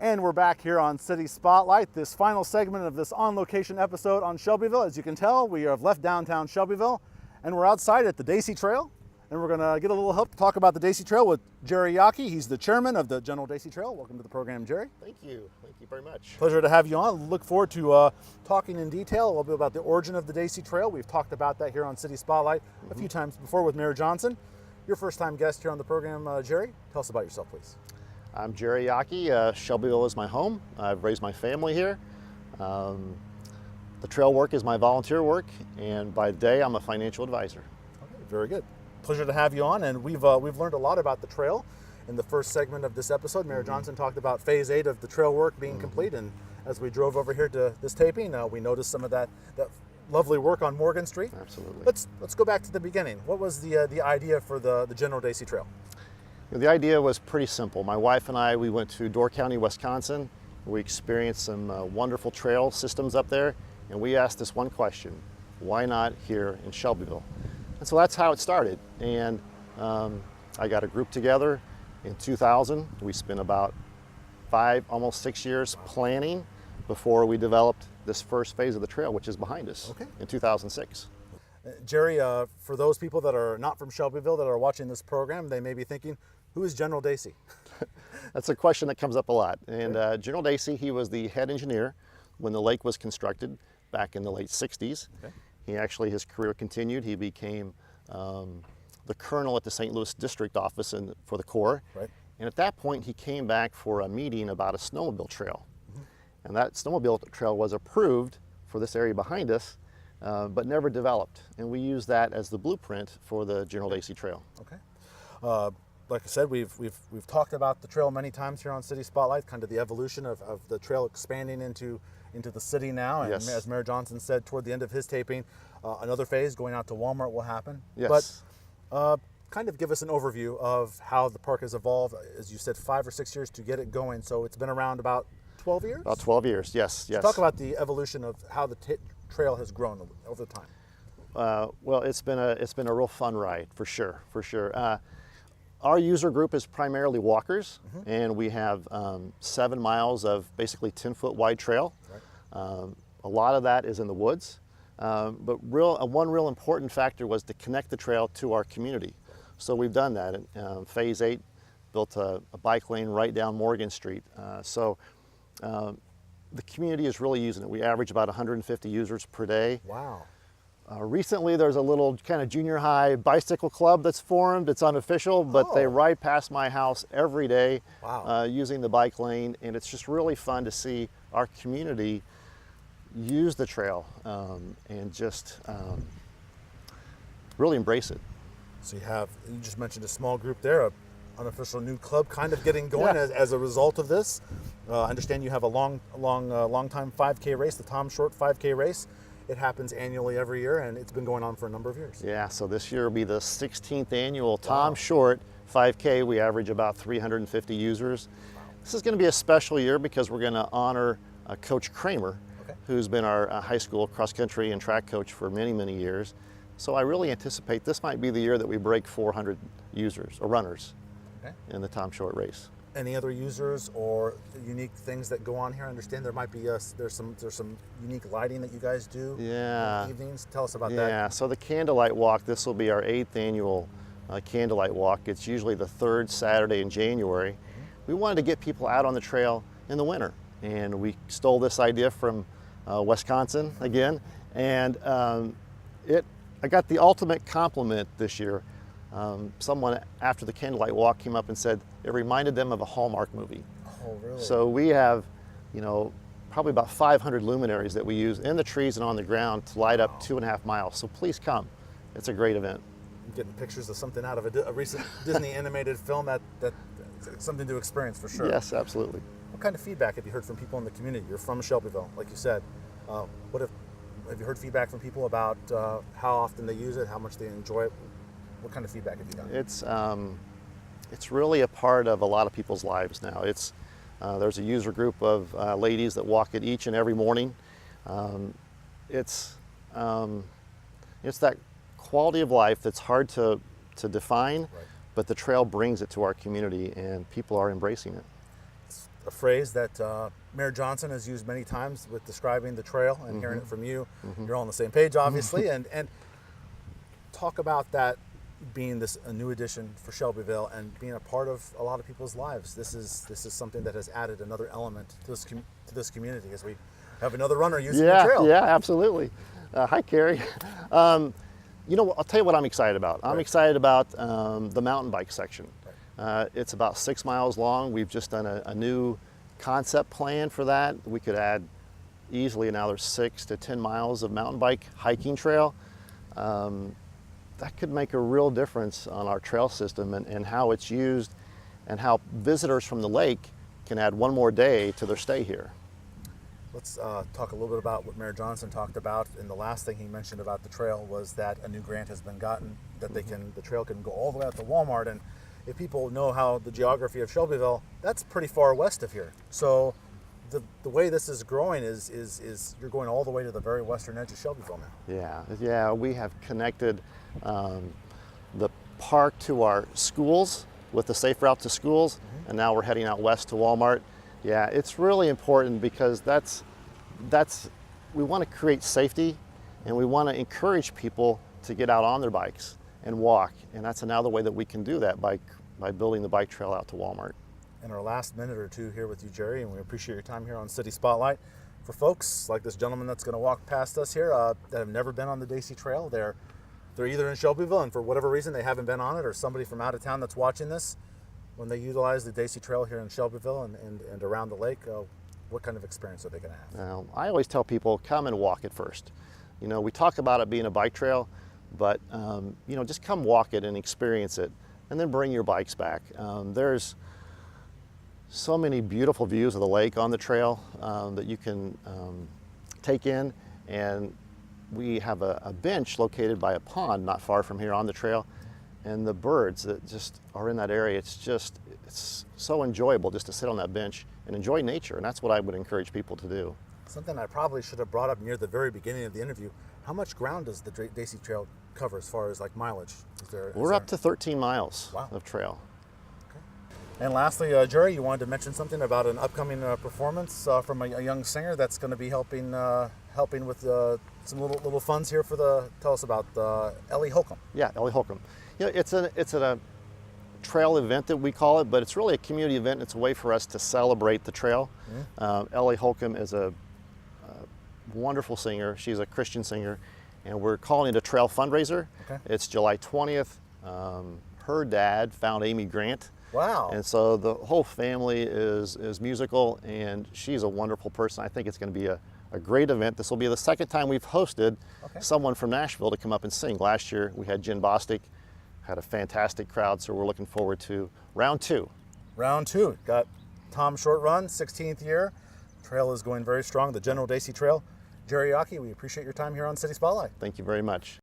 And we're back here on City Spotlight, this final segment of this on-location episode on Shelbyville. As you can tell, we have left downtown Shelbyville, and we're outside at the Dacey Trail. And we're going to get a little help to talk about the Dacey Trail with Jerry Yockey. He's the chairman of the General Dacey Trail. Welcome to the program, Jerry. Thank you very much. Pleasure to have you on. Look forward to talking in detail a little bit about the origin of the Dacey Trail. We've talked about that here on City Spotlight a few times before with Mayor Johnson. Your first time guest here on the program, Jerry. Tell us about yourself, please. I'm Jerry Yockey. Shelbyville is my home. I've raised my family here. The trail work is my volunteer work, and by day I'm a financial advisor. Okay, very good. Pleasure to have you on, and we've learned a lot about the trail in the first segment of this episode. Mayor Johnson talked about phase 8 of the trail work being complete, and as we drove over here to this taping, we noticed some of that lovely work on Morgan Street. Absolutely. Let's go back to the beginning. What was the idea for the General Dacey Trail? The idea was pretty simple. My wife and I, we went to Door County, Wisconsin. We experienced some wonderful trail systems up there, and we asked this one question: why not here in Shelbyville? And so that's how it started. And I got a group together in 2000. We spent about 5, almost 6 years planning before we developed this first phase of the trail, which is behind us in 2006. Jerry, for those people that are not from Shelbyville that are watching this program, they may be thinking, who is General Dacey? That's a question that comes up a lot. And General Dacey, he was the head engineer when the lake was constructed back in the late 60s. Okay. He actually, his career continued. He became the colonel at the St. Louis District Office for the Corps. Right. And at that point, he came back for a meeting about a snowmobile trail. And that snowmobile trail was approved for this area behind us, but never developed. And we use that as the blueprint for the General Dacey Trail. Okay. Like I said, we've talked about the trail many times here on City Spotlight, kind of the evolution of the trail expanding into the city now. And as Mayor Johnson said toward the end of his taping, another phase going out to Walmart will happen. Yes. But kind of give us an overview of how the park has evolved. As you said, 5 or 6 years to get it going. So it's been around about 12 years? About 12 years, yes. So talk about the evolution of how the trail has grown over time. Well, it's been a real fun ride, for sure. Our user group is primarily walkers, and we have 7 miles of basically 10-foot wide trail. Right. A lot of that is in the woods, but one real important factor was to connect the trail to our community. So we've done that. In Phase 8 built a bike lane right down Morgan Street. The community is really using it. We average about 150 users per day. Wow. Recently, there's a little kind of junior high bicycle club that's formed. It's unofficial, but they ride past my house every day using the bike lane, and it's just really fun to see our community use the trail and just really embrace it. So you just mentioned a small group there, an unofficial new club kind of getting going as a result of this. I understand you have a long time 5K race, the Tom Short 5K race. It happens annually every year, and it's been going on for a number of years. Yeah, so this year will be the 16th annual Tom Short 5K. We average about 350 users. Wow. This is going to be a special year because we're going to honor Coach Kramer, who's been our high school cross-country and track coach for many, many years. So I really anticipate this might be the year that we break 400 users or runners in the Tom Short race. Any other users or unique things that go on here? I understand there might be there's some unique lighting that you guys do in the evenings. Tell us about that. Yeah, so the Candlelight Walk, this will be our 8th annual Candlelight Walk. It's usually the 3rd Saturday in January. We wanted to get people out on the trail in the winter, and we stole this idea from Wisconsin again, and I got the ultimate compliment this year. Someone after the Candlelight Walk came up and said it reminded them of a Hallmark movie. Oh, really? So we have, probably about 500 luminaries that we use in the trees and on the ground to light up 2.5 miles. So please come. It's a great event. I'm getting pictures of something out of a recent Disney animated film that's something to experience for sure. Yes, absolutely. What kind of feedback have you heard from people in the community? You're from Shelbyville, like you said. Have you heard feedback from people about how often they use it, how much they enjoy it? What kind of feedback have you gotten? It's really a part of a lot of people's lives now. There's a user group of ladies that walk it each and every morning. It's that quality of life that's hard to define, but the trail brings it to our community and people are embracing it. a phrase that Mayor Johnson has used many times with describing the trail, and hearing it from you. You're all on the same page, obviously, and talk about that being a new addition for Shelbyville and being a part of a lot of people's lives. This is something that has added another element to this community as we have another runner using the trail. Yeah, absolutely. Hi, Carrie. You know, I'll tell you what I'm excited about. I'm excited about the mountain bike section. It's about 6 miles long. We've just done a new concept plan for that. We could add easily another 6 to 10 miles of mountain bike hiking trail. That could make a real difference on our trail system and how it's used, and how visitors from the lake can add one more day to their stay here. Let's talk a little bit about what Mayor Johnson talked about. And the last thing he mentioned about the trail was that a new grant has been gotten, that the trail can go all the way out to Walmart. And if people know how the geography of Shelbyville, that's pretty far west of here. So the way this is growing is you're going all the way to the very western edge of Shelbyville now. Yeah, we have connected the park to our schools with the safe route to schools, and now we're heading out west to Walmart. Yeah, it's really important because we want to create safety, and we want to encourage people to get out on their bikes and walk, and that's another way that we can do that by building the bike trail out to Walmart. In our last minute or two here with you, Jerry, and we appreciate your time here on City Spotlight. For folks like this gentleman that's going to walk past us here that have never been on the Dacey Trail, they're either in Shelbyville and for whatever reason they haven't been on it, or somebody from out of town that's watching this, when they utilize the Dacey Trail here in Shelbyville and around the lake, what kind of experience are they going to have? I always tell people, come and walk it first. You know, we talk about it being a bike trail, but you know, just come walk it and experience it, and then bring your bikes back. There's so many beautiful views of the lake on the trail that you can take in, and we have a bench located by a pond not far from here on the trail, and the birds that just are in that area, it's so enjoyable just to sit on that bench and enjoy nature, and that's what I would encourage people to do. Something I probably should have brought up near the very beginning of the interview: how much ground does the Dacey Trail cover as far as like mileage? We're up to 13 miles of trail. And lastly, Jerry, you wanted to mention something about an upcoming performance from a young singer that's going to be helping with some little funds here for tell us about Ellie Holcomb. Yeah, Ellie Holcomb. You know, it's a trail event that we call it, but it's really a community event. It's a way for us to celebrate the trail. Ellie Holcomb is a wonderful singer. She's a Christian singer, and we're calling it a trail fundraiser. It's July 20th. Her dad found Amy Grant. Wow. And so the whole family is musical, and she's a wonderful person. I think it's going to be a great event. This will be the second time we've hosted someone from Nashville to come up and sing. Last year we had Jen Bostic, had a fantastic crowd, so we're looking forward to round two. Round two. Got Tom Short Run, 16th year. Trail is going very strong, the General Dacey Trail. Jerry Yockey, we appreciate your time here on City Spotlight. Thank you very much.